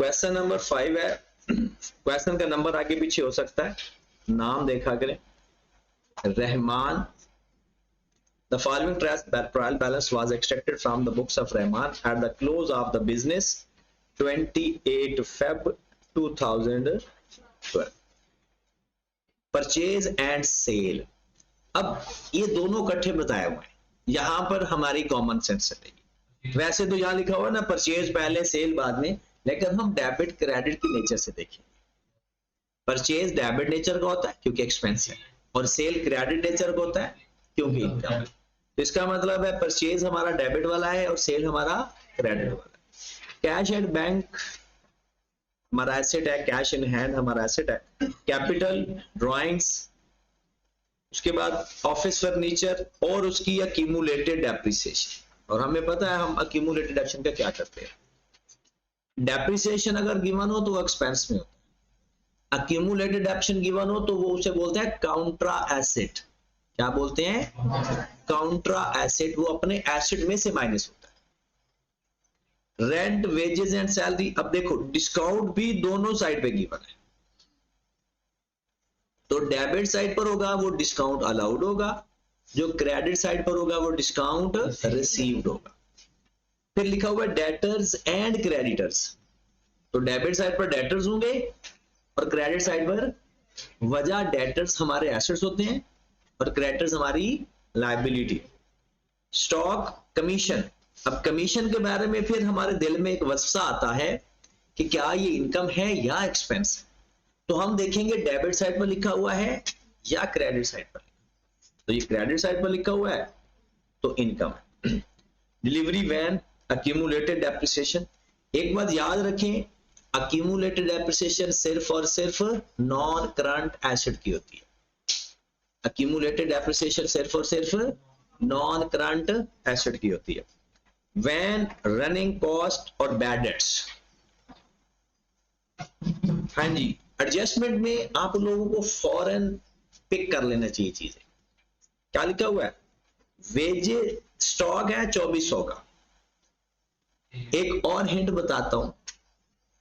Question number 5 है। Question का number आगे पीछे हो सकता है, नाम देखा करें। Rahman, the following trial balance was extracted from the books of Rahman at the close of the business 28 Feb 2012। Purchase and sale, अब ये दोनों इकट्ठे बताए हुए हैं, यहां पर हमारी कॉमन सेंस चलेगी। वैसे तो यहां लिखा हुआ है ना परचेज पहले सेल बाद में, लेकिन हम डेबिट क्रेडिट की नेचर से देखें। परचेज डेबिट नेचर का होता है क्योंकि एक्सपेंस है, और सेल क्रेडिट नेचर का होता है क्योंकि इनकम है। तो इसका मतलब है परचेज हमारा डेबिट वाला है और सेल हमारा क्रेडिट वाला है। कैश एट बैंक हमारा एसेट है, कैश इन हैंड हमारा एसेट है। कैपिटल, ड्राइंग्स, उसके बाद ऑफिस फर्नीचर और उसकी अक्यूमुलेटेड डेप्रिसिएशन। और हमें पता है हम अक्यूमुलेटेड एक्शन का क्या करते हैं। डेप्रिसिएशन अगर गिवन हो तो वो एक्सपेंस में होता है, अक्यूमुलेटेड एक्शन गिवन हो तो वो उसे बोलते हैं काउंट्रा एसेट। क्या बोलते हैं? काउंट्रा एसेट, वो अपने एसेट में से माइनस होता है। रेंट, वेजेस एंड सैलरी, अब देखो डिस्काउंट भी दोनों साइड पे गिवन है, तो डेबिट साइड पर होगा वो डिस्काउंट अलाउड होगा, जो क्रेडिट साइड पर होगा वो डिस्काउंट रिसीव्ड होगा। फिर लिखा हुआ है डेटर्स एंड क्रेडिटर्स, तो डेबिट साइड पर डेटर्स होंगे और क्रेडिट साइड पर, वजह डेटर्स हमारे एसेट्स होते हैं और क्रेडिटर्स हमारी लायबिलिटी। स्टॉक, कमीशन, अब कमीशन के बारे में फिर हमारे दिल में एक वसवसा आता है कि क्या ये इनकम है या एक्सपेंस है। तो हम देखेंगे डेबिट साइड पर लिखा हुआ है या क्रेडिट साइड पर, तो ये क्रेडिट साइड पर लिखा हुआ है तो इनकम है। डिलीवरी वैन, अक्यूमुलेटेड डेप्रिसिएशन, एक बात याद रखें, अक्यूमुलेटेड डेप्रिसिएशन सिर्फ और सिर्फ नॉन करंट एसेट की होती है। अक्यूमुलेटेड डेप्रिसिएशन सिर्फ और सिर्फ नॉन करंट एसेट की होती है। वैन, रनिंग कॉस्ट और बैड डेट्स। हाँ जी, एडजस्टमेंट में आप लोगों को फौरन पिक कर लेना चाहिए चीजें। क्या लिखा हुआ है? वेजेस, स्टॉक है 2400 का। एक और हिंट बताता हूं,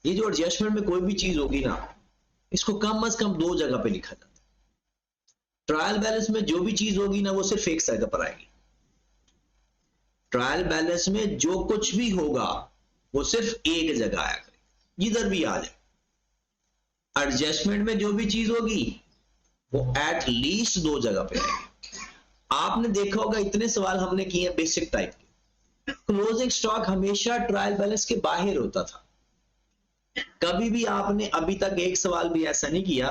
ये जो एडजस्टमेंट में कोई भी चीज होगी ना, इसको कम से कम दो जगह पे लिखा जाता है। ट्रायल बैलेंस में जो भी चीज होगी ना वो सिर्फ एक जगह पर आएगी। ट्रायल बैलेंस में जो कुछ भी होगा वो सिर्फ एक जगह आया करेगी, जिधर भी आ जाए। एडजस्टमेंट में जो भी चीज होगी वो एट लीस्ट दो जगह पे आएगी। आपने देखा होगा इतने सवाल हमने किए बेसिक टाइप के। क्लोजिंग स्टॉक हमेशा ट्रायल बैलेंस के बाहर होता था, कभी भी आपने अभी तक एक सवाल भी ऐसा नहीं किया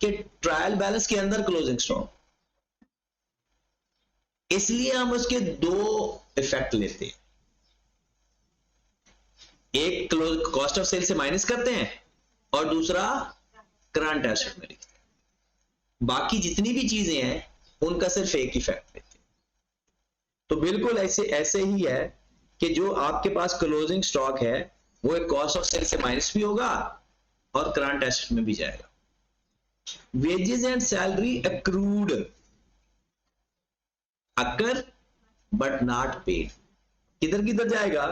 कि ट्रायल बैलेंस के अंदर क्लोजिंग स्टॉक। इसलिए हम उसके दो इफेक्ट लेते हैं, एक कॉस्ट ऑफ सेल से माइनस करते हैं और दूसरा करंट एसेट में लिखते हैं। बाकी जितनी भी चीजें हैं उनका सिर्फ एक इफेक्ट लेते हैं। तो बिल्कुल ऐसे ही है कि जो आपके पास क्लोजिंग स्टॉक है वो एक कॉस्ट ऑफ सेल से माइनस भी होगा और करंट एसेट में भी जाएगा। Wages and salary accrued, occur but not paid, किधर किधर जाएगा?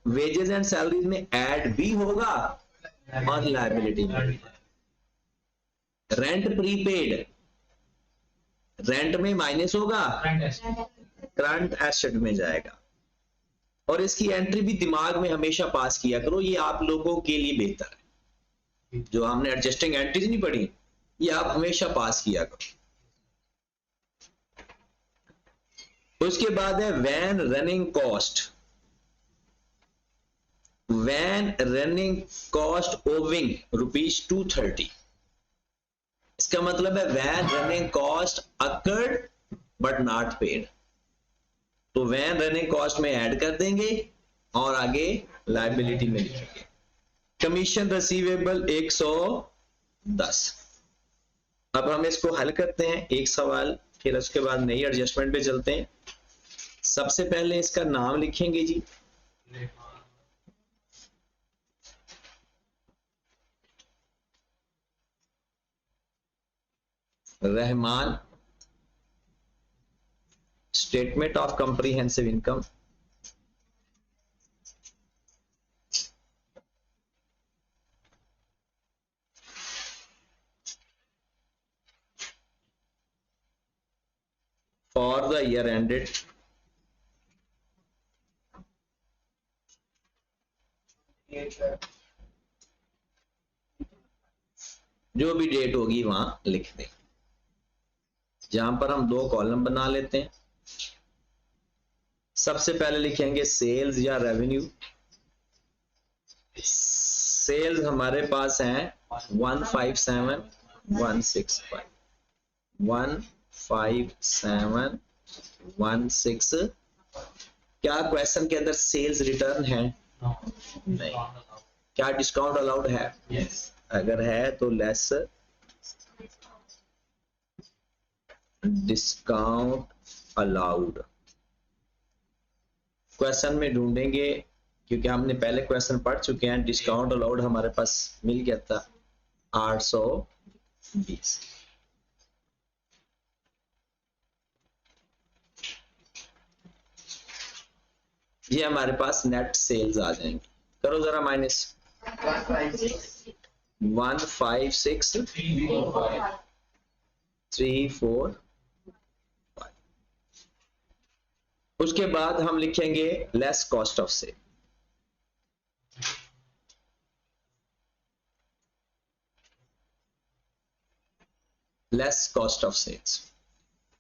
वेजेस एंड सैलरीज में ऐड भी होगा और लायबिलिटी में। रेंट प्रीपेड, रेंट में माइनस होगा, करंट एसेट में जाएगा। और इसकी एंट्री भी दिमाग में हमेशा पास किया करो, ये आप लोगों के लिए बेहतर है। जो हमने एडजस्टिंग एंट्रीज नहीं पढ़ी, ये आप हमेशा पास किया करो। उसके बाद है van running cost. Van running cost owing ₹230, इसका मतलब है van running cost accrued but not paid. तो वैन रनिंग कॉस्ट में ऐड कर देंगे और आगे लायबिलिटी में लिखेंगे। Commission receivable 110। अब हम इसको हल करते हैं एक सवाल, फिर उसके बाद नई एडजस्टमेंट पे चलते हैं। सबसे पहले इसका नाम लिखेंगे जी, Rahman. Statement of comprehensive income, the year ended जो भी डेट होगी वहां लिख दें। जहां पर हम दो कॉलम बना लेते हैं। सबसे पहले लिखेंगे सेल्स या रेवेन्यू। सेल्स हमारे पास हैं 157,165 157,165। क्या क्वेश्चन के अंदर सेल्स रिटर्न है? नहीं। क्या डिस्काउंट अलाउड है? अगर है तो लेस डिस्काउंट अलाउड। क्वेश्चन में ढूंढेंगे क्योंकि हमने पहले क्वेश्चन पढ़ चुके हैं। डिस्काउंट अलाउड हमारे पास मिल गया था 820। ये हमारे पास नेट सेल्स आ जाएंगे। करो जरा माइनस 156,345। उसके बाद हम लिखेंगे less cost of sale. Less cost of sales.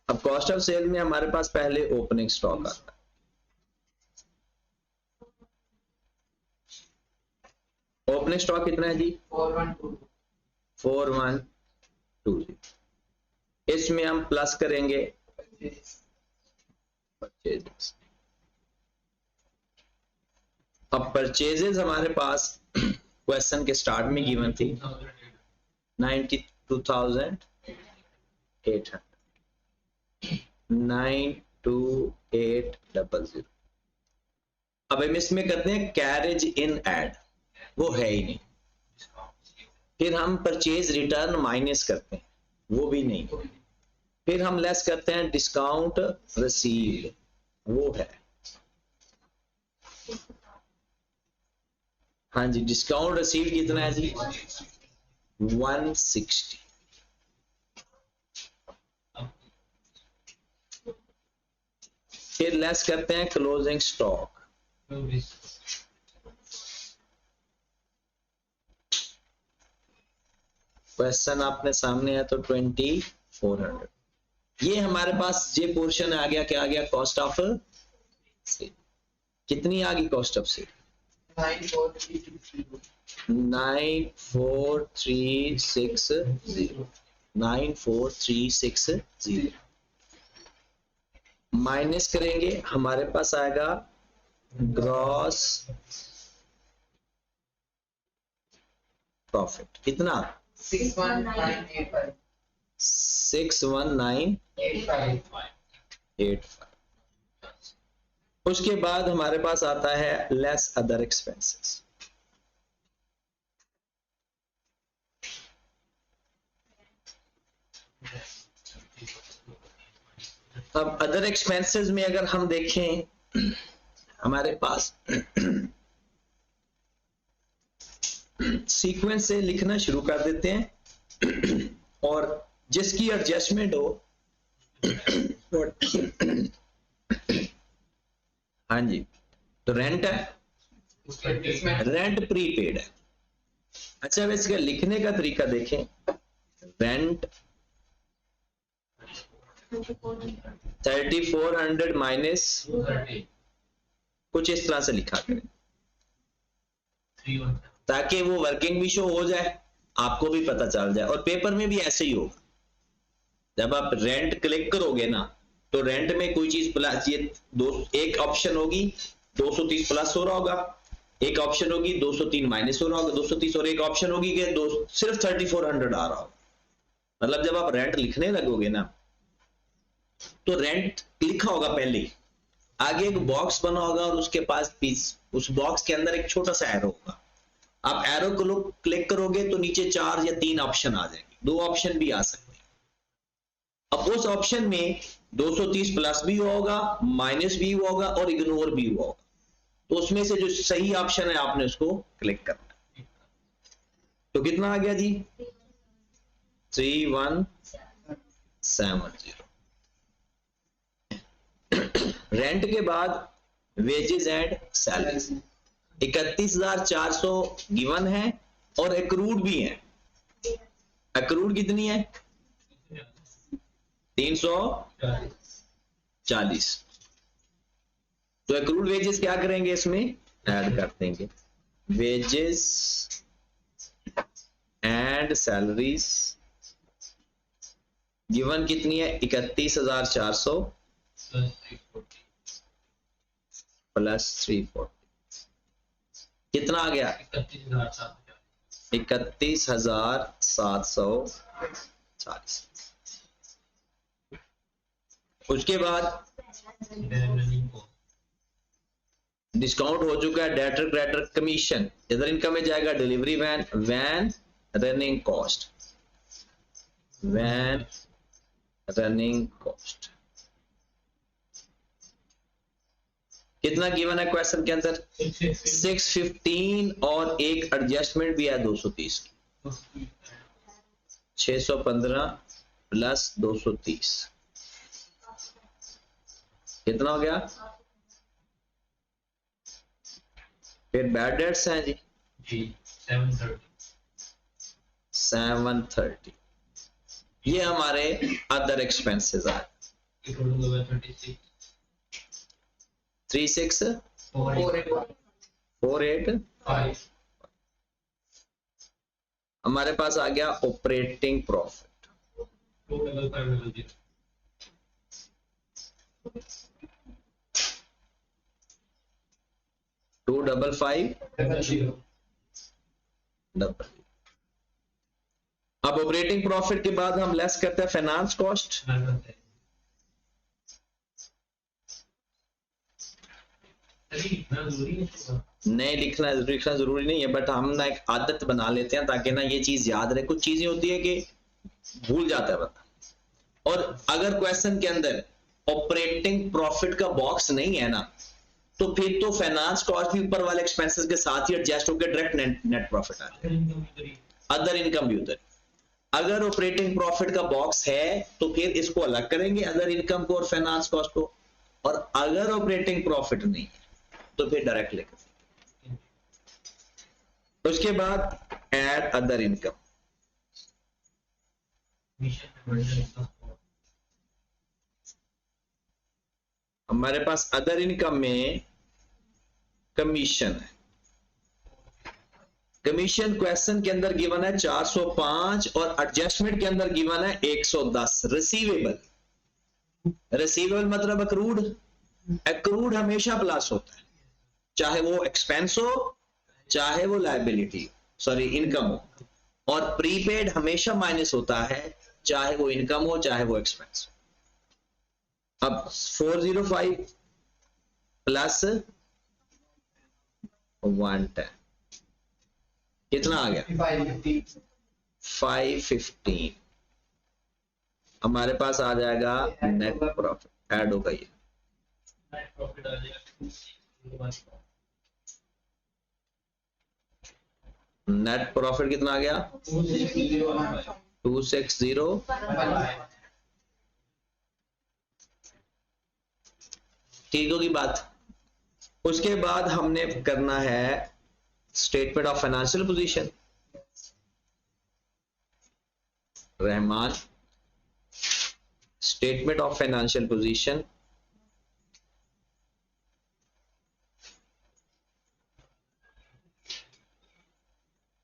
अब कॉस्ट ऑफ सेल में हमारे पास पहले ओपनिंग स्टॉक आता है। ओपनिंग स्टॉक कितना है जी? 4120। इसमें हम प्लस करेंगे परचेजेस। अब परचेजेस हमारे पास क्वेश्चन के स्टार्ट में गिवन थी 92,800 92800। अब हम इसमें करते हैं कैरेज इन एड, वो है ही नहीं। फिर हम परचेज रिटर्न माइनस करते हैं, वो भी नहीं। फिर हम लेस करते हैं डिस्काउंट रिसीव्ड, वो है। हाँ जी, डिस्काउंट रिसीव्ड कितना है जी? 160। फिर लेस करते हैं क्लोजिंग स्टॉक। क्वेश्चन आपने सामने है तो 2400। ये हमारे पास ये पोर्शन आ गया। क्या आ गया? Cost of sale. कितनी आ गई कॉस्ट ऑफ सेल? 94360। 94360 माइनस करेंगे, हमारे पास आएगा ग्रॉस प्रॉफिट। कितना? 61985। उसके बाद हमारे पास आता है लेस अदर एक्सपेंसेस। अब अदर एक्सपेंसेस में अगर हम देखें, हमारे पास सीक्वेंस से लिखना शुरू कर देते हैं और जिसकी एडजस्टमेंट हो हाँ जी, तो रेंट है, रेंट प्रीपेड है। अच्छा, वैसे लिखने का तरीका देखें, रेंट 3400 माइनस कुछ इस तरह से लिखा करें ताकि वो वर्किंग भी शो हो जाए, आपको भी पता चल जाए। और पेपर में भी ऐसे ही होगा। जब आप रेंट क्लिक करोगे ना, तो रेंट में कोई चीज प्लस, ये एक ऑप्शन होगी 230 प्लस हो रहा होगा, एक ऑप्शन होगी 203 माइनस हो रहा होगा 230, और एक ऑप्शन होगी कि सिर्फ 3400 आ रहा होगा। मतलब जब आप रेंट लिखने लगोगे ना, तो रेंट लिखा होगा पहले, आगे एक बॉक्स बना होगा और उसके पास उस बॉक्स के अंदर एक छोटा सा एरो होगा। आप एरो को क्लिक करोगे तो नीचे 4 या 3 ऑप्शन आ जाएंगे, 2 ऑप्शन भी आ सकते हैं। अब उस ऑप्शन में 230 प्लस भी होगा, माइनस भी होगा और इग्नोर भी होगा। तो उसमें से जो सही ऑप्शन है आपने उसको क्लिक करना। तो कितना आ गया जी? 3170। रेंट के बाद वेजेस एंड सैलरीज 31,400 गिवन है और एक्रूड भी है। एक्रूड कितनी है? 340। तो एक्रूड वेजेस क्या करेंगे, इसमें ऐड कर देंगे। वेजेस एंड सैलरीज गिवन कितनी है? 31,400 प्लस 340 कितना आ गया? 31,740। उसके बाद डिस्काउंट हो चुका है डेटर क्रेडिटर कमीशन, इधर इनकम में जाएगा delivery van, van running cost, van running cost कितना गिवन है क्वेश्चन के अंदर? 615 और एक एडजस्टमेंट भी है 230 की। 615 प्लस 230 कितना हो गया? फिर बैड डेट्स हैं जी 730। ये हमारे अदर एक्सपेंसेस आए 3648। हमारे पास आ गया ऑपरेटिंग प्रॉफिट 255। अब ऑपरेटिंग प्रॉफिट के बाद हम लेस करते हैं फाइनेंस कॉस्ट। नहीं लिखना जरूरी नहीं है, बट हम ना एक आदत बना लेते हैं ताकि ना ये चीज याद रहे। कुछ चीजें होती है कि भूल जाता है बंदा, और अगर क्वेश्चन के अंदर ऑपरेटिंग प्रॉफिट का बॉक्स नहीं है ना, तो फिर तो फाइनेंस कॉस्ट भी ऊपर वाले एक्सपेंसेस के साथ ही एडजस्ट होकर डायरेक्ट नेट प्रॉफिट आता है। अदर इनकम भी उधर। अगर ऑपरेटिंग प्रॉफिट का बॉक्स है तो फिर इसको अलग करेंगे, अदर इनकम को और फाइनेंस कॉस्ट को। और अगर ऑपरेटिंग प्रॉफिट नहीं है तो फिर डायरेक्ट लेकर। उसके बाद ऐड अदर इनकम। हमारे पास अदर इनकम में कमीशन है। कमीशन क्वेश्चन के अंदर गिवन है 405 और एडजस्टमेंट के अंदर गिवन है 110। रिसीवेबल, रिसीवेबल मतलब अक्रूड। अक्रूड हमेशा प्लस होता है, चाहे वो एक्सपेंस हो चाहे वो लायबिलिटी सॉरी इनकम हो, और प्रीपेड हमेशा माइनस होता है, चाहे वो इनकम हो चाहे वो एक्सपेंस हो। अब 405 प्लस 110 कितना आ गया? 515। हमारे पास आ जाएगा नेट प्रॉफिट। ऐड होगा ये नेट प्रॉफिट कितना आ गया? 260। ठीक होगी बात। उसके बाद हमने करना है statement of financial position. Rahman, statement of financial position.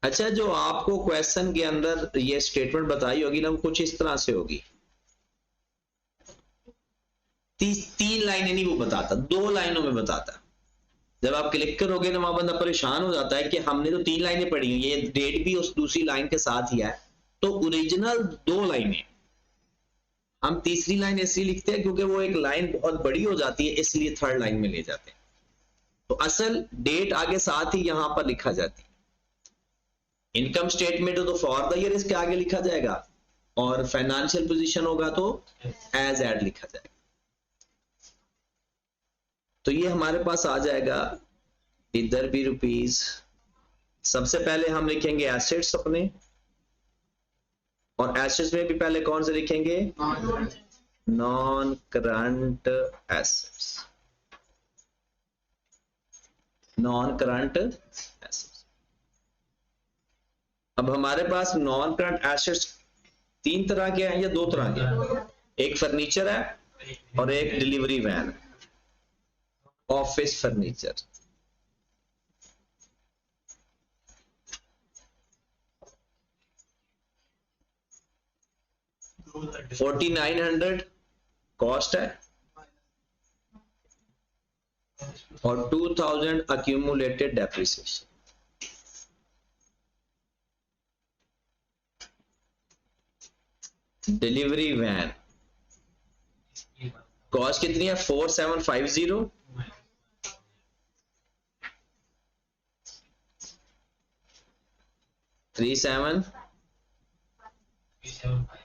अच्छा, जो आपको क्वेश्चन के अंदर ये स्टेटमेंट बताई होगी ना, वो कुछ इस तरह से होगी। तीन लाइनें नहीं वो बताता, 2 लाइनों में बताता। जब आप क्लिक करोगे ना, वहां बंदा परेशान हो जाता है कि हमने तो 3 लाइनें पढ़ी हुई, ये डेट भी उस दूसरी लाइन के साथ ही है। तो ओरिजिनल 2 लाइनें, हम तीसरी लाइन इसलिए लिखते हैं क्योंकि वो एक लाइन बहुत बड़ी हो जाती है, इसलिए 3rd लाइन में ले जाते हैं। तो असल डेट आगे साथ ही यहां पर लिखा जाती है। इनकम स्टेटमेंट हो तो फॉर द ईयर इसके आगे लिखा जाएगा, और फाइनेंशियल पोजीशन होगा तो एज एड लिखा जाएगा। तो ये हमारे पास आ जाएगा इधर भी रुपीज। सबसे पहले हम लिखेंगे एसेट्स अपने, और एसेट्स में भी पहले कौन से लिखेंगे? Non current assets. Non current assets. अब हमारे पास नॉन करंट एसेट्स 3 तरह के हैं या 2 तरह के हैं? एक फर्नीचर है और एक डिलीवरी वैन है, ऑफिस फर्नीचर। $4900 कॉस्ट है और 2000 accumulated depreciation। Delivery van cost कितनी है? 4750।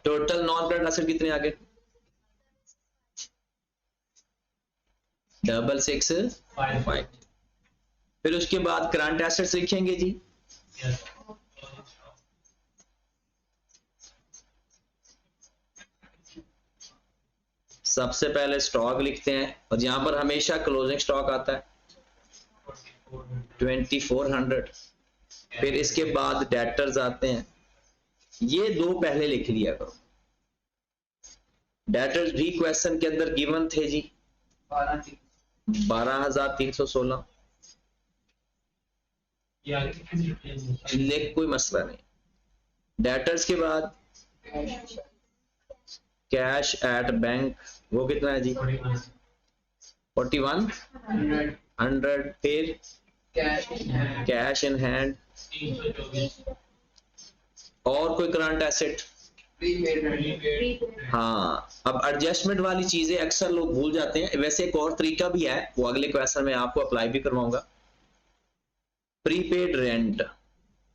टोटल नॉन करंट एसेट कितने आ गए? 665। फिर उसके बाद करंट एसेट्स लिखेंगे जी। सबसे पहले स्टॉक लिखते हैं और यहां पर हमेशा क्लोजिंग स्टॉक आता है 2400। फिर इसके बाद डेटर्स आते हैं, ये 2 पहले लिख लिया करो। डेटर्स भी क्वेश्चन के अंदर गिवन थे जी 12316। लेख कोई मसला नहीं। डेटर्स के बाद कैश एट बैंक, वो कितना है जी? 4100। फिर कैश इन हैंड और कोई करंट एसेट? हाँ, अब एडजस्टमेंट वाली चीजें अक्सर लोग भूल जाते हैं। वैसे एक और तरीका भी है, वो अगले क्वेश्चन में आपको अप्लाई भी करवाऊंगा। प्रीपेड रेंट,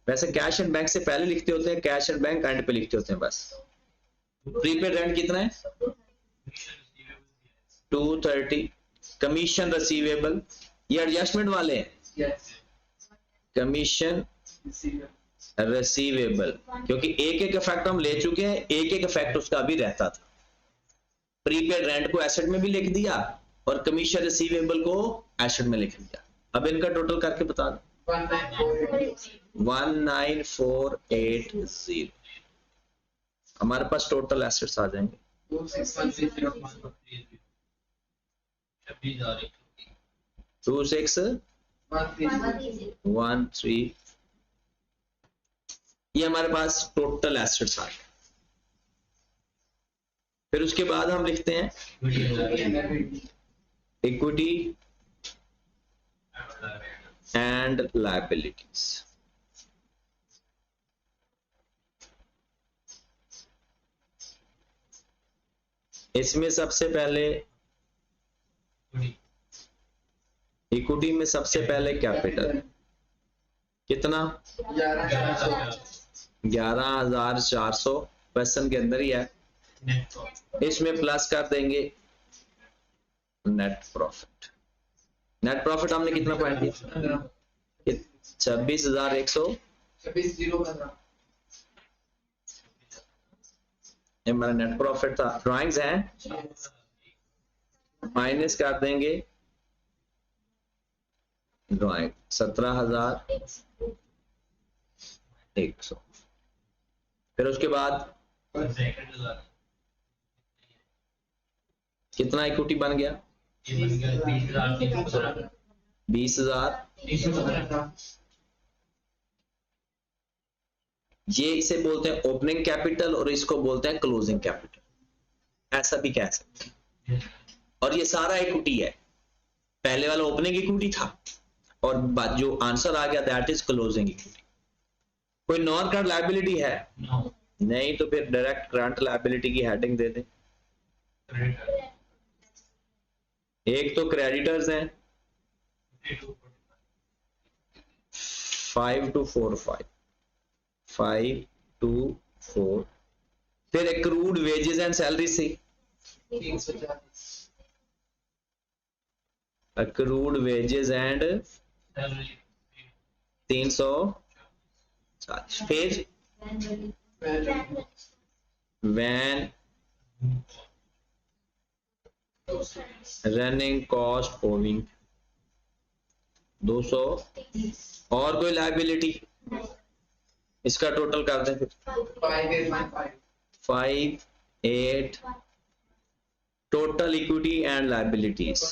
वैसे कैश एंड बैंक से पहले लिखते होते हैं, कैश एंड बैंक एंड पे लिखते होते हैं बस। प्रीपेड रेंट कितना है? 230। कमीशन रिसीवेबल, ये एडजस्टमेंट वाले हैं। कमीशन रिसीवेबल, क्योंकि एक एक इफेक्ट हम ले चुके हैं, एक एक इफेक्ट उसका भी रहता था। प्रीपेड रेंट को एसेट में भी लिख दिया और कमीशन रिसीवेबल को एसेट में लिख दिया। अब इनका टोटल करके बता दो। 19480 हमारे पास टोटल एसेट्स आ जाएंगे। 2613 ये हमारे पास टोटल एसेट्स आ गए। फिर उसके बाद हम लिखते हैं इक्विटी एंड लायबिलिटीज। इसमें सबसे पहले इक्विटी में सबसे पहले कैपिटल कितना? 11400 क्वेश्चन के अंदर ही है। इसमें प्लस कर देंगे नेट प्रॉफिट। नेट प्रॉफिट हमने कितना पॉइंट किया? 26,100। ये हमारा नेट प्रॉफिट था। ड्राइंग्स हैं, माइनस कर देंगे ड्राइंग 17,100। फिर उसके बाद कितना इक्विटी बन गया? 20,000। ये इसे बोलते हैं ओपनिंग कैपिटल और इसको बोलते हैं क्लोजिंग कैपिटल, ऐसा भी कह सकते हैं। और ये सारा इक्विटी है। पहले वाला ओपनिंग इक्विटी था और जो आंसर आ गया दैट इज क्लोजिंग इक्विटी। कोई नॉन करंट लायबिलिटी है? नहीं, तो फिर डायरेक्ट करंट लायबिलिटी की हेडिंग दे दें। एक तो क्रेडिटर्स हैं 5245 524। फिर एक्रूड वेजेस एंड सैलरी से एक्रूड वेजेस एंड 340। फिर वैन रनिंग कॉस्ट ओविंग 200 और कोई लाइबिलिटी, इसका टोटल कर दें फिर 5,8 टोटल इक्विटी एंड लाइबिलिटीज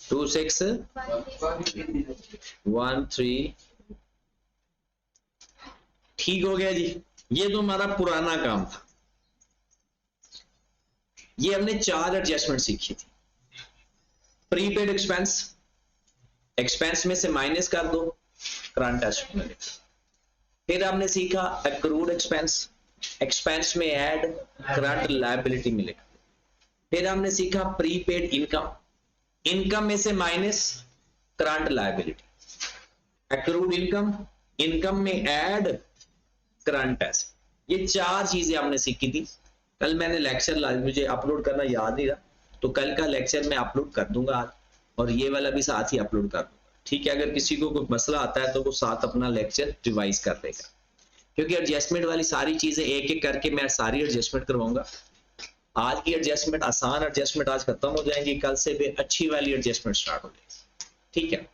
2613। ठीक हो गया जी। ये तो हमारा पुराना काम था। ये हमने 4 एडजस्टमेंट सीखी थी। प्रीपेड एक्सपेंस, एक्सपेंस में से माइनस कर दो, करंट एसेट में लिखो। फिर हमने सीखा एक्रूड एक्सपेंस, एक्सपेंस में ऐड, करंट लायबिलिटी में लिखो। फिर हमने सीखा प्रीपेड इनकम, इनकम में से minus, current liability. Accrued income, income में ऐड, करंट एसेट। ये 4 चीजें हमने सीखी थी। कल मैंने लेक्चर, मुझे अपलोड करना याद नहीं रहा, तो कल का लेक्चर मैं अपलोड कर दूंगा आज, और ये वाला भी साथ ही अपलोड कर दूंगा। ठीक है, अगर किसी को कोई मसला आता है तो वो साथ अपना लेक्चर रिवाइज कर लेगा, क्योंकि एडजस्टमेंट वाली सारी चीजें एक एक करके मैं सारी एडजस्टमेंट करवाऊंगा। आज की एडजस्टमेंट, आसान एडजस्टमेंट आज खत्म हो जाएंगी, कल से भी अच्छी वाली एडजस्टमेंट स्टार्ट हो जाएगी। ठीक है,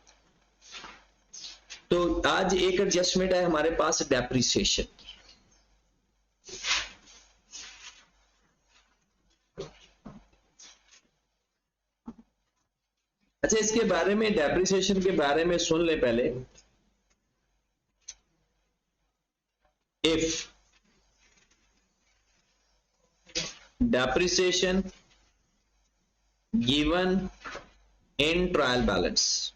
तो आज एक एडजस्टमेंट है हमारे पास डेप्रिसिएशन। अच्छा, इसके बारे में, डेप्रिसिएशन के बारे में सुन ले पहले। If depreciation given in trial balance,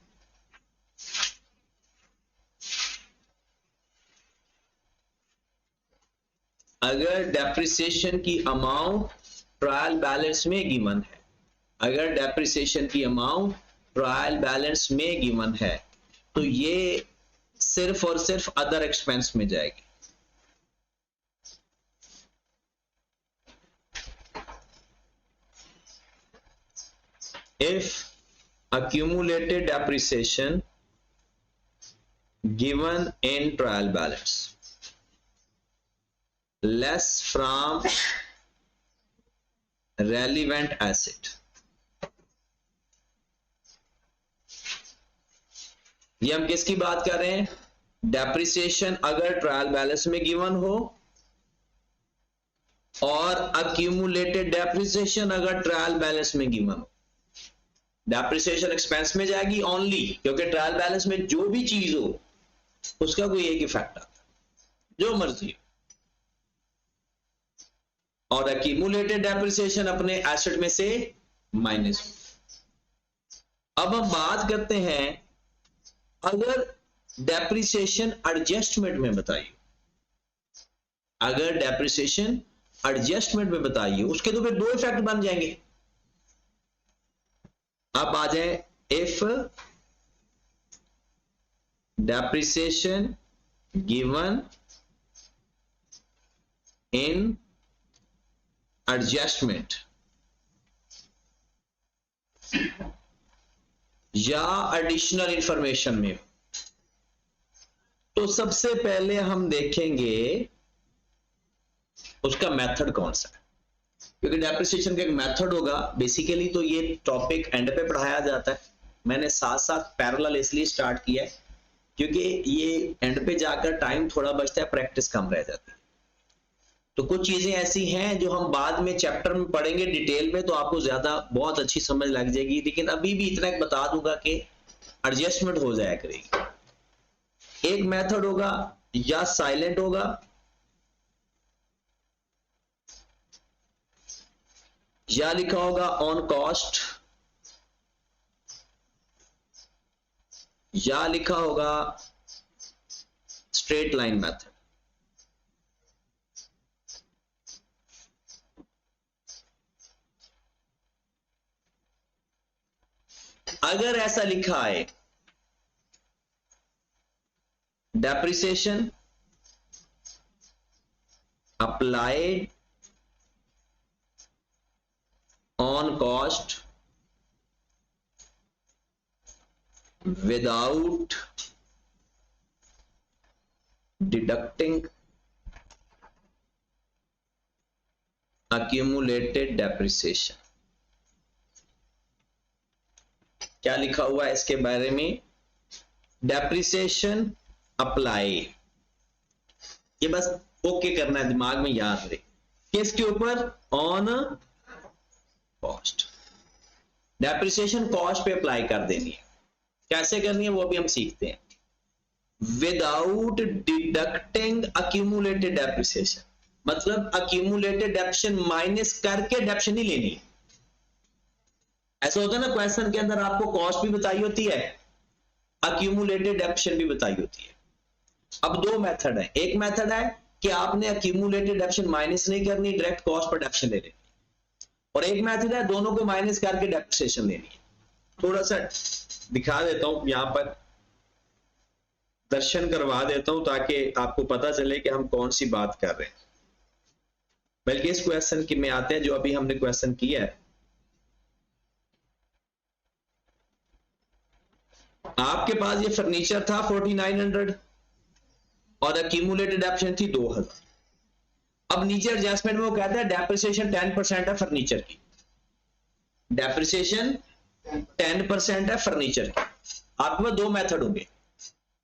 अगर डेप्रिसिएशन की अमाउंट ट्रायल बैलेंस में गिवन है, अगर डेप्रिसिएशन की अमाउंट ट्रायल बैलेंस में गिवन है, तो ये सिर्फ और सिर्फ अदर एक्सपेंस में जाएगी। If accumulated depreciation given in trial balance less from relevant asset, ये हम किसकी बात कर रहे हैं? डेप्रिसिएशन अगर ट्रायल बैलेंस में गिवन हो, और अक्यूमुलेटेड डेप्रिसिएशन अगर ट्रायल बैलेंस में गिवन हो। डेप्रिसिएशन एक्सपेंस में जाएगी ओनली, क्योंकि ट्रायल बैलेंस में जो भी चीज हो उसका कोई एक इफेक्ट आता है, जो मर्जी। और अक्यूमुलेटेड डेप्रिसिएशन अपने एसेट में से माइनस। अब हम बात करते हैं, अगर डेप्रिसिएशन एडजस्टमेंट में बताइए, अगर डेप्रिसिएशन एडजस्टमेंट में बताइए, उसके तो फिर 2 इफेक्ट बन जाएंगे। अब आ जाए, if depreciation given in adjustment या एडिशनल इंफॉर्मेशन में, तो सबसे पहले हम देखेंगे उसका मेथड कौन सा है, क्योंकि डेप्रिसिएशन का एक मेथड होगा। बेसिकली तो ये टॉपिक एंड पे पढ़ाया जाता है, मैंने साथ साथ पैरेलल इसलिए स्टार्ट किया है क्योंकि ये एंड पे जाकर टाइम थोड़ा बचता है, प्रैक्टिस कम रह जाती है। तो कुछ चीजें ऐसी हैं जो हम बाद में चैप्टर में पढ़ेंगे डिटेल में, तो आपको ज्यादा बहुत अच्छी समझ लग जाएगी, लेकिन अभी भी इतना बता दूंगा कि एडजस्टमेंट हो जाया करेगी। एक मेथड होगा या साइलेंट होगा, या लिखा होगा ऑन कॉस्ट, या लिखा होगा स्ट्रेट लाइन मेथड। अगर ऐसा लिखा है, depreciation applied on cost without deducting accumulated depreciation, क्या लिखा हुआ है इसके बारे में, डेप्रिसिएशन अप्लाई, ये बस ओके करना है, दिमाग में याद रहे, किसके ऊपर, ऑन कॉस्ट, डेप्रिसिएशन कॉस्ट पे अप्लाई कर देनी है। कैसे करनी है वो भी हम सीखते हैं, विदाउट डिडक्टिंग अक्यूमुलेटेड डेप्रिसिएशन, मतलब अक्यूमुलेटेड डेप्रिसिएशन माइनस करके डेप्रिसिएशन ही लेनी है। ऐसा होता है ना क्वेश्चन के अंदर आपको कॉस्ट भी बताई होती है, अक्यूमुलेटेड डेप्रिसिएशन भी बताई होती है। अब दो मेथड है, एक मेथड है कि आपने अक्यूमुलेटेड डेप्रिसिएशन माइनस नहीं करनी, डायरेक्ट कॉस्ट पर डेप्रिसिएशन ले लेनी, और एक मेथड है दोनों को माइनस करके डेप्रिसिएशन लेनी है। थोड़ा सा दिखा देता हूं यहां पर, दर्शन करवा देता हूं ताकि आपको पता चले कि हम कौन सी बात कर रहे हैं। बल्कि इस क्वेश्चन की में आते हैं जो अभी हमने क्वेश्चन किया है। आपके पास ये फर्नीचर था 4900 और अक्यूमुलेटेड डेप्रिसिएशन थी 2000। अब नीचे एडजस्टमेंट में वो कहता है डेप्रिसिएशन 10% है फर्नीचर की, डेप्रिसिएशन 10% है फर्नीचर की। आपके पास दो मेथड होंगे,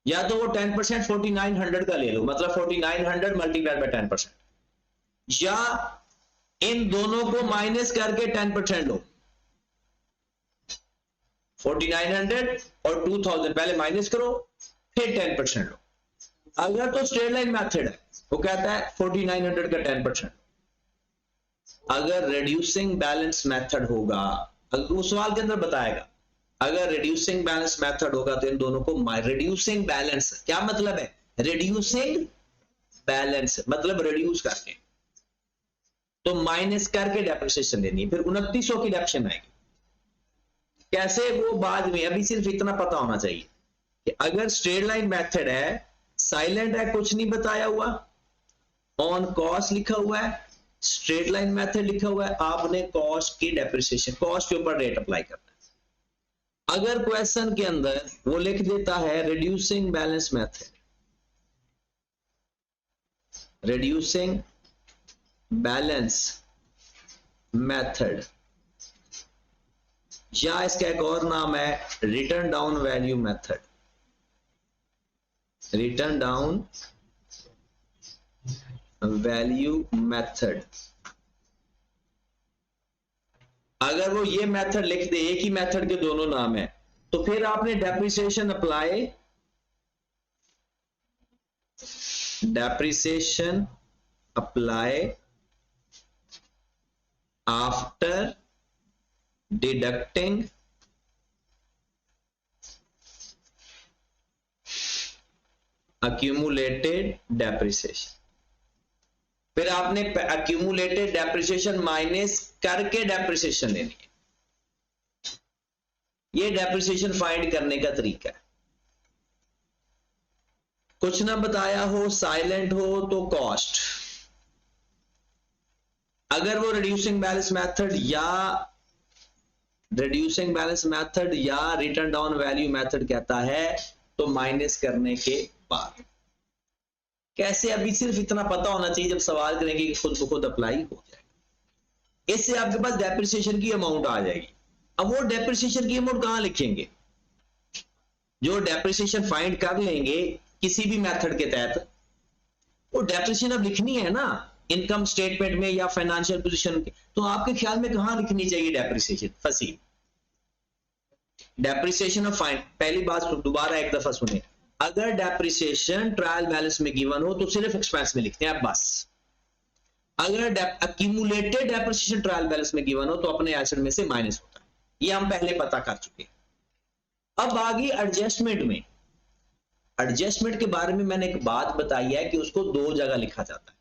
या तो वो 10% 4900 का ले लो, मतलब 4900 मल्टीप्लाइड बाय 10%, या इन दोनों को माइनस करके 10% लो, 4900 और 2000 पहले माइनस करो फिर 10% लो। अगर तो स्ट्रेट लाइन मेथड है, वो कहता है 4900 का 10%। अगर रिड्यूसिंग बैलेंस मेथड होगा, अगर वो सवाल के अंदर बताएगा, अगर रिड्यूसिंग बैलेंस मेथड होगा तो इन दोनों को रिड्यूसिंग बैलेंस, क्या मतलब है, रिड्यूसिंग बैलेंस मतलब रिड्यूस करके, तो माइनस करके डेप्रिसिएशन लेनी है, फिर 2900 की डेप्रिसिएशन आएगी। कैसे वो बाद में, अभी सिर्फ इतना पता होना चाहिए कि अगर स्ट्रेट लाइन मेथड है, साइलेंट है, कुछ नहीं बताया हुआ, ऑन कॉस्ट लिखा हुआ है, स्ट्रेट लाइन मेथड लिखा हुआ है, आपने कॉस्ट की डेप्रिसिएशन, कॉस्ट के ऊपर रेट अप्लाई करना है। अगर क्वेश्चन के अंदर वो लिख देता है reducing balance method, reducing balance method, या इसका एक और नाम है return down value method, return down value method, अगर वो ये मेथड लिख दे, एक ही मेथड के दोनों नाम है, तो फिर आपने depreciation apply, depreciation apply after deducting accumulated depreciation, फिर आपने accumulated depreciation माइनस करके डेप्रिसिएशन लेनी है। ये डेप्रिसिएशन फाइंड करने का तरीका है। कुछ ना बताया हो, साइलेंट हो, तो कॉस्ट, अगर वो रिड्यूसिंग बैलेंस मेथड या रिटर्न डाउन वैल्यू मेथड कहता है तो माइनस करने के बाद। कैसे, अभी सिर्फ इतना पता होना चाहिए, जब सवाल करेंगे कि खुद ब खुद अप्लाई हो जाएगा। इससे आपके पास डेप्रिसिएशन की अमाउंट आ जाएगी। अब वो डेप्रिसिएशन की अमाउंट कहां लिखेंगे, जो डेप्रिसिएशन फाइंड कर लेंगे किसी भी मेथड के तहत, वो डेप्रिसिएशन अब लिखनी है ना इनकम स्टेटमेंट में या फाइनेंशियल पोजीशन के, तो आपके ख्याल में कहां लिखनी चाहिए डेप्रिसिएशन, फंसी डेप्रिसिएशन ऑफ फाइंड। पहली बात दोबारा एक दफा सुने, अगर डेप्रिसिएशन ट्रायल बैलेंस में गिवन हो तो सिर्फ एक्सपेंस में लिखते हैं बस। अगर अक्यूमुलेटेड डेप्रिसिएशन ट्रायल बैलेंस में गिवन हो तो अपने एसेट में से माइनस होता है, ये हम पहले पता कर चुके हैं। अब आगे एडजस्टमेंट में, एडजस्टमेंट के बारे में मैंने एक बात बताई है कि उसको दो जगह लिखा जाता है।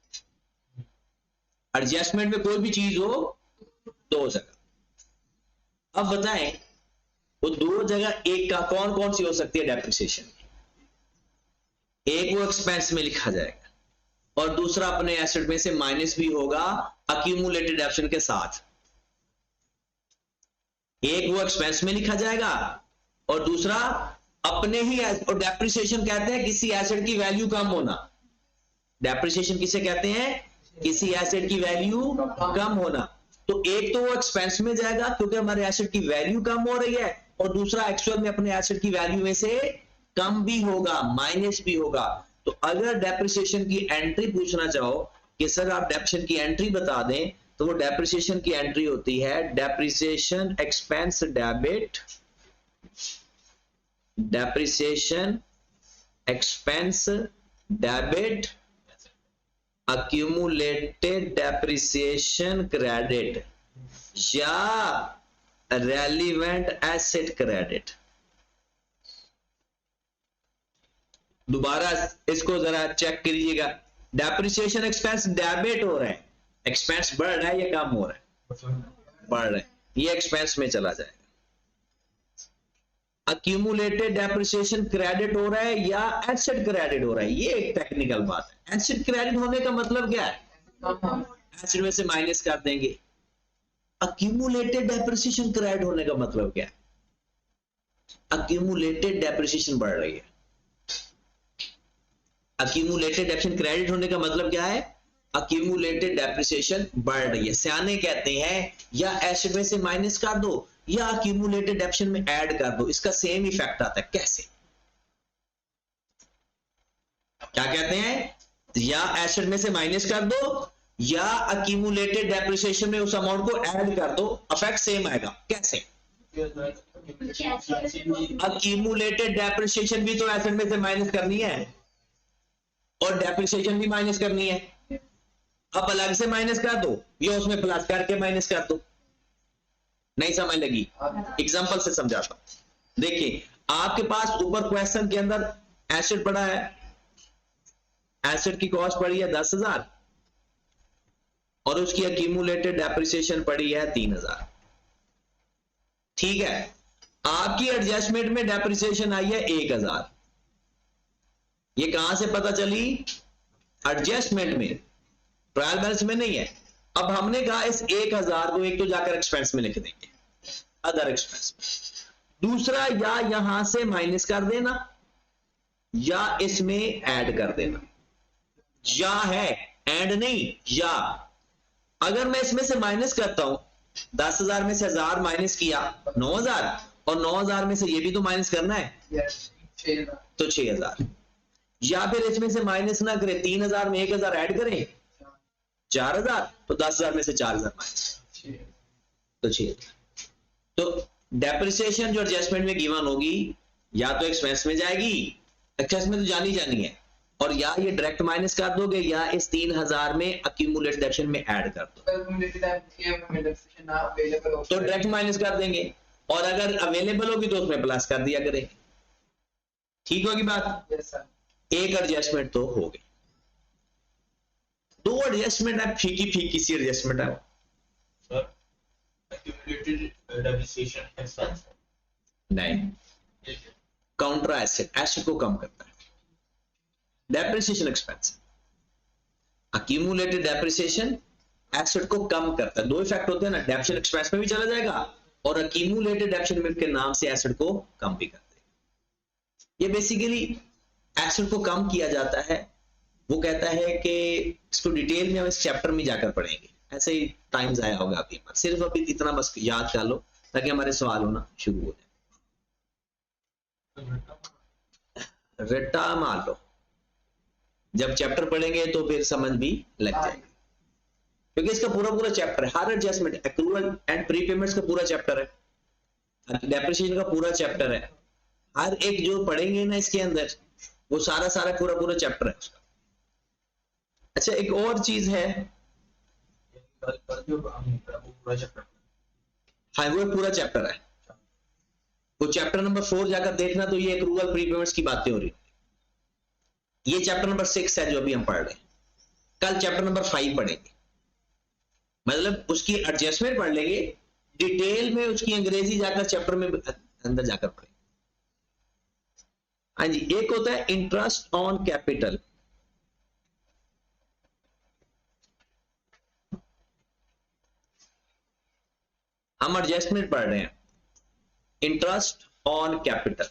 एडजस्टमेंट में कोई भी चीज हो दो जगह। अब बताएं वो दो जगह एक का कौन कौन सी हो सकती है डेप्रिसिएशन, एक वो एक्सपेंस में लिखा जाएगा और दूसरा अपने एसेट में से माइनस भी होगा अक्यूमुलेटेड डेप्रिसिएशन के साथ। एक वो एक्सपेंस में लिखा जाएगा और दूसरा अपने ही, और डेप्रिसिएशन कहते हैं किसी एसेट की वैल्यू कम होना। डेप्रिसिएशन किसे कहते हैं, किसी एसेट की वैल्यू कम होना। तो एक तो वो एक्सपेंस में जाएगा क्योंकि हमारे एसेट की वैल्यू कम हो रही है, और दूसरा एक्चुअल में अपने एसेट की वैल्यू में से कम भी होगा, माइनस भी होगा। तो अगर डेप्रिसिएशन की एंट्री पूछना चाहो कि सर आप डेप्रिसिएशन की एंट्री बता दें, तो वो डेप्रिसिएशन की एंट्री होती है depreciation expense debit, depreciation expense debit, accumulated depreciation credit या relevant asset credit। दोबारा इसको जरा चेक करिएगा, डेप्रिसिएशन एक्सपेंस डेबिट हो रहा है, एक्सपेंस बढ़ रहा है या कम हो रहा है? बढ़ रहा है, ये एक्सपेंस में चला जाएगा। अक्यूमुलेटेड डेप्रिसिएशन क्रेडिट हो रहा है या एसेट क्रेडिट हो रहा है, ये एक टेक्निकल बात है। एसेट क्रेडिट होने का मतलब क्या है? एसेट में से माइनस कर देंगे। अक्यूमुलेटेड डेप्रिसिएशन क्रेडिट होने का मतलब क्या है? अक्यूमुलेटेड डेप्रिसिएशन बढ़ रही है। अक्यूमुलेटेड डेप्रिसिएशन क्रेडिट होने का मतलब क्या है? अक्यूमुलेटेड डेप्रिसिएशन बढ़ रही है। सियाने कहते हैं या एसेट में से माइनस कर दो या अक्यूमुलेटेड डेप्रिसिएशन में ऐड कर दो, इसका सेम इफेक्ट आता है। कैसे? क्या कहते हैं? या एसेट में से माइनस कर दो या अक्यूमुलेटेड डेप्रिसिएशन में उस अमाउंट को ऐड कर दो, इफेक्ट सेम आएगा। कैसे? अक्यूमुलेटेड डेप्रिसिएशन भी तो एसेट में से माइनस करनी है और डेप्रिसिएशन भी माइनस करनी है। अब अलग से माइनस कर दो या उसमें प्लस करके माइनस कर दो। नहीं समझ लगी? एग्जांपल से समझाता हूं। देखिए, आपके पास ऊपर क्वेश्चन के अंदर एसेट पड़ा है, एसेट की कॉस्ट पड़ी है 10,000 और उसकी अक्यूमुलेटेड डेप्रिसिएशन पड़ी है 3,000। ठीक है, आपकी एडजस्टमेंट में डेप्रिसिएशन आई है 1,000। ये कहां से पता चली? एडजस्टमेंट में, ट्रायल बैलेंस में नहीं है। अब हमने कहा इस 1,000 को एक तो जाकर एक्सपेंस में लिख देंगे, अदर एक्सपेंस में। दूसरा, या यहां से माइनस कर देना या इसमें ऐड कर देना। या है, एंड नहीं, या। अगर मैं इसमें से माइनस करता हूं, 10,000 में से 1,000 माइनस किया 9,000 और 9,000 में से ये भी तो माइनस करना है, तो 6,000। या फिर इसमें से माइनस ना करें, 3,000 में 1,000 ऐड करें 4,000, तो 10,000 में से 4,000 माइनस, तो 6,000। तो डेप्रिसिएशन जो एडजस्टमेंट में गिवन होगी या तो एक्सपेंस में जाएगी, एक्सपेंस में तो जानी जानी है, और या ये डायरेक्ट माइनस कर दोगे या इस 3,000 में अक्यूमुलेटेड डेप्रिसिएशन में ऐड कर दो, तो डायरेक्ट माइनस कर देंगे, और अगर अवेलेबल होगी तो उसमें प्लस कर दिया करें। ठीक होगी बात? एक एडजस्टमेंट तो हो गई। दो एडजस्टमेंट है, फीकी फीकी सी एडजस्टमेंट है। नहीं, काउंटर एसेट, एसेट को कम करता है। Depreciation expense, accumulated depreciation asset को कम करता है। दो इफेक्ट होते हैं ना, डेप्रिसिएशन एक्सपेंस में भी चला जाएगा और अक्यूमुलेटेड डेप्रिसिएशन के नाम से एसेट को कम भी कर देगा। ये बेसिकली एसेट को कम किया जाता है। वो कहता है कि इसको डिटेल में हम इस चैप्टर में जाकर पढ़ेंगे, ऐसे ही टाइम जाया होगा अभी। सिर्फ अभी इतना बस याद कर लो ताकि हमारे सवाल होना शुरू हो जाए। रट्टा मान लो, जब चैप्टर पढ़ेंगे तो फिर समझ भी लग जाएगी, क्योंकि इसका पूरा पूरा चैप्टर है। हर एडजस्टमेंट, एक्रूअल एंड प्रीपेमेंट्स का पूरा चैप्टर है, डेप्रिसिएशन का पूरा चैप्टर है। हर एक जो पढ़ेंगे ना इसके अंदर, वो सारा सारा पूरा पूरा चैप्टर है उसका। अच्छा, एक और चीज है, हाँ वो पूरा चैप्टर है, वो चैप्टर नंबर 4 जाकर देखना, तो ये एक्रूअल प्रीपेमेंट्स की बातें हो रही। ये चैप्टर नंबर 6 है जो अभी हम पढ़ रहे हैं। कल चैप्टर नंबर 5 पढ़ेंगे, मतलब उसकी एडजस्टमेंट पढ़ लेंगे, डिटेल में उसकी अंग्रेजी जाकर चैप्टर में अंदर जाकर पढ़ेंगे। हाँ जी, एक होता है इंटरेस्ट ऑन कैपिटल। हम एडजस्टमेंट पढ़ रहे हैं, interest on capital.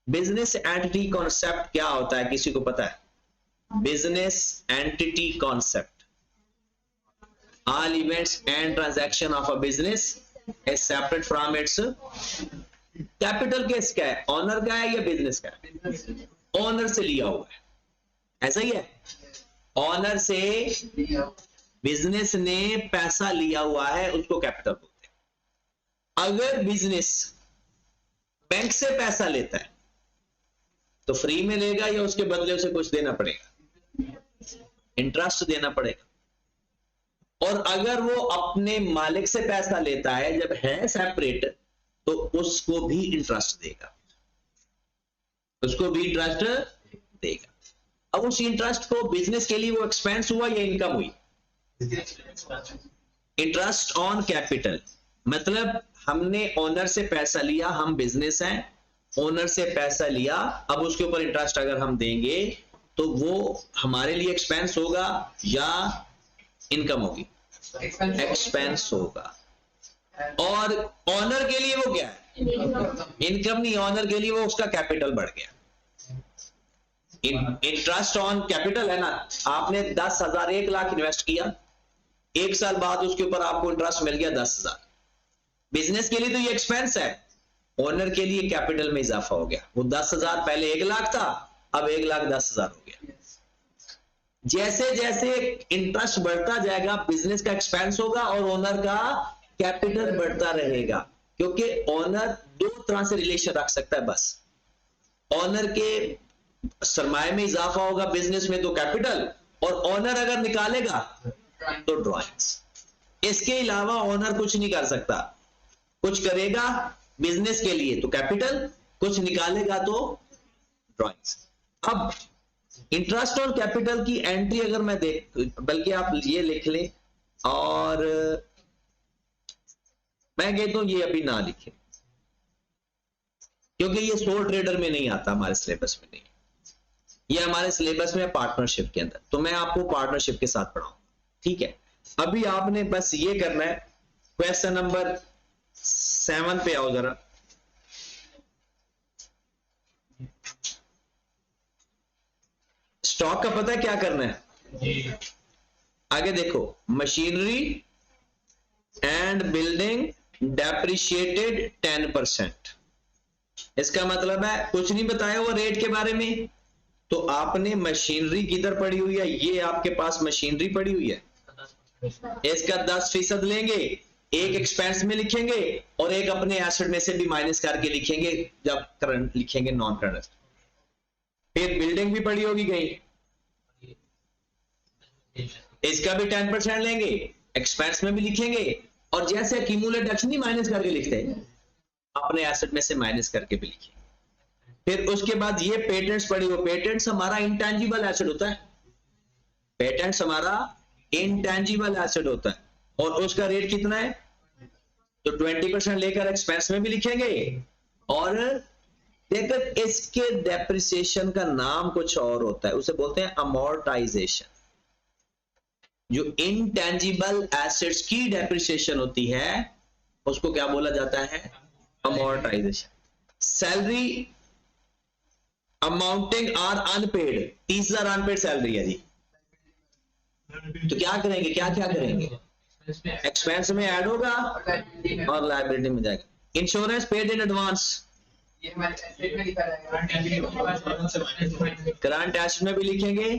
Business entity concept क्या होता है, किसी को पता है? Business entity concept, all events and transaction of a business is separate from its capital किसका है, ऑनर का है या बिजनेस का है? ऑनर से लिया हुआ है, ऐसा ही है। ऑनर से बिजनेस ने पैसा लिया हुआ है, उसको कैपिटल बोलते हैं। अगर बिजनेस बैंक से पैसा लेता है तो फ्री में लेगा या उसके बदले उसे कुछ देना पड़ेगा, इंटरेस्ट देना पड़ेगा। और अगर वो अपने मालिक से पैसा लेता है जब है सेपरेट, तो उसको भी इंटरेस्ट देगा, उसको भी इंटरेस्ट देगा। अब उस इंटरेस्ट को बिजनेस के लिए वो एक्सपेंस हुआ या इनकम हुई? इंटरेस्ट ऑन कैपिटल, मतलब हमने ओनर से पैसा लिया, हम बिजनेस हैं, ओनर से पैसा लिया, अब उसके ऊपर इंटरेस्ट अगर हम देंगे तो वो हमारे लिए एक्सपेंस होगा या इनकम होगी? एक्सपेंस होगा। और ऑनर के लिए वो क्या है? इनकम नहीं, ऑनर के लिए वो उसका कैपिटल बढ़ गया। इंटरेस्ट ऑन कैपिटल है ना, आपने 10,000 1 लाख इन्वेस्ट किया, 1 साल बाद उसके ऊपर आपको इंटरेस्ट मिल गया 10,000। बिजनेस के लिए तो ये एक्सपेंस है, ओनर के लिए कैपिटल में इजाफा हो गया। वो 10,000 पहले 1 लाख था, अब 1,10,000 हो गया। जैसे जैसे इंटरेस्ट बढ़ता जाएगा बिजनेस का एक्सपेंस होगा और ओनर का कैपिटल बढ़ता रहेगा, क्योंकि ओनर 2 तरह से रिलेशन रख सकता है बस। ओनर के सरमाए में इजाफा होगा बिजनेस में तो कैपिटल, और ओनर अगर निकालेगा तो ड्रॉइंग्स। इसके अलावा ओनर कुछ नहीं कर सकता। कुछ करेगा बिजनेस के लिए तो कैपिटल, कुछ निकालेगा तो ड्रॉइंग्स। अब इंटरेस्ट ऑन कैपिटल की एंट्री अगर मैं देख, बल्कि आप ये लिख लें, और मैं कहता हूं ये अभी ना लिखें, क्योंकि ये सोल ट्रेडर में नहीं आता, हमारे सिलेबस में नहीं, ये हमारे सिलेबस में पार्टनरशिप के अंदर, तो मैं आपको पार्टनरशिप के साथ पढ़ाऊंगा, ठीक है। अभी आपने बस ये करना है, क्वेश्चन नंबर 7 पे आओ जरा। स्टॉक का पता है क्या करना है? आगे देखो, मशीनरी एंड बिल्डिंग डेप्रिशिएटेड 10%। इसका मतलब है कुछ नहीं बताया हुआ रेट के बारे में, तो आपने मशीनरी किधर पड़ी हुई है, ये आपके पास मशीनरी पड़ी हुई है, इसका 10% लेंगे, एक एक्सपेंस में लिखेंगे और एक अपने एसेट में से भी माइनस करके लिखेंगे जब करंट लिखेंगे, नॉन करंट। फिर बिल्डिंग भी पड़ी होगी कहीं, इसका भी 10% लेंगे, एक्सपेंस में भी लिखेंगे, और जैसे एक्यूमुलेट एक्शन नहीं माइनस करके लिखते हैं, अपने एसेट में से माइनस करके भी लिखेंगे। फिर उसके बाद ये पेटेंट्स पड़ी हो, पेटेंट्स हमारा इंटेंजिबल एसेट होता है, पेटेंट्स हमारा इंटेंजिबल एसेट होता है, और उसका रेट कितना है, तो 20% लेकर एक्सपेंस में भी लिखेंगे, और देखकर इसके डेप्रिसिएशन का नाम कुछ और होता है, उसे बोलते हैं अमोर्टाइजेशन। जो इंटेंजिबल एसेट्स की डेप्रिसिएशन होती है उसको क्या बोला जाता है, amortisation. Salary amounting are unpaid, 30,000 unpaid salary है जी, तो क्या करेंगे, क्या क्या करेंगे, एक्सपेंस में ऐड होगा और लायबिलिटी में जाएगा। Insurance paid in advance, current asset में भी लिखेंगे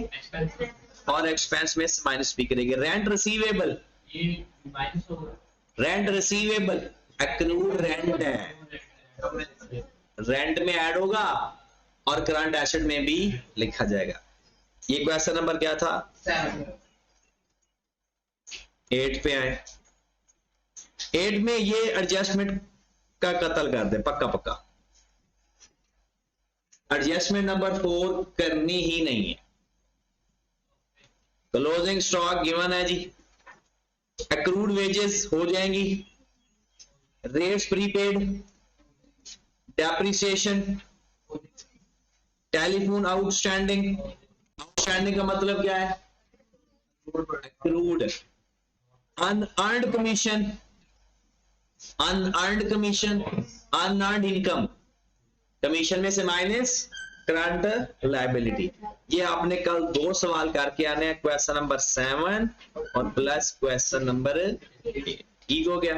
और एक्सपेंस में माइनस भी करेंगे। Rent receivable, rent receivable accrued rent है, रेंट में ऐड होगा और करंट एसेट में भी लिखा जाएगा। ये क्वेश्चन नंबर क्या था, 8 पे आए। 8 में ये एडजस्टमेंट का कत्ल कर दे पक्का पक्का, एडजस्टमेंट नंबर 4 करनी ही नहीं है। क्लोजिंग स्टॉक गिवन है जी, एक्रूड वेजेस हो जाएंगी, rates prepaid, depreciation, telephone outstanding, outstanding का मतलब क्या है, accrued, unearned commission, unearned commission, unearned income, commission में से माइनस करंट लायबिलिटी। ये आपने कल 2 सवाल करके आने हैं, क्वेश्चन नंबर 7 और प्लस क्वेश्चन नंबर 8, ठीक हो गया।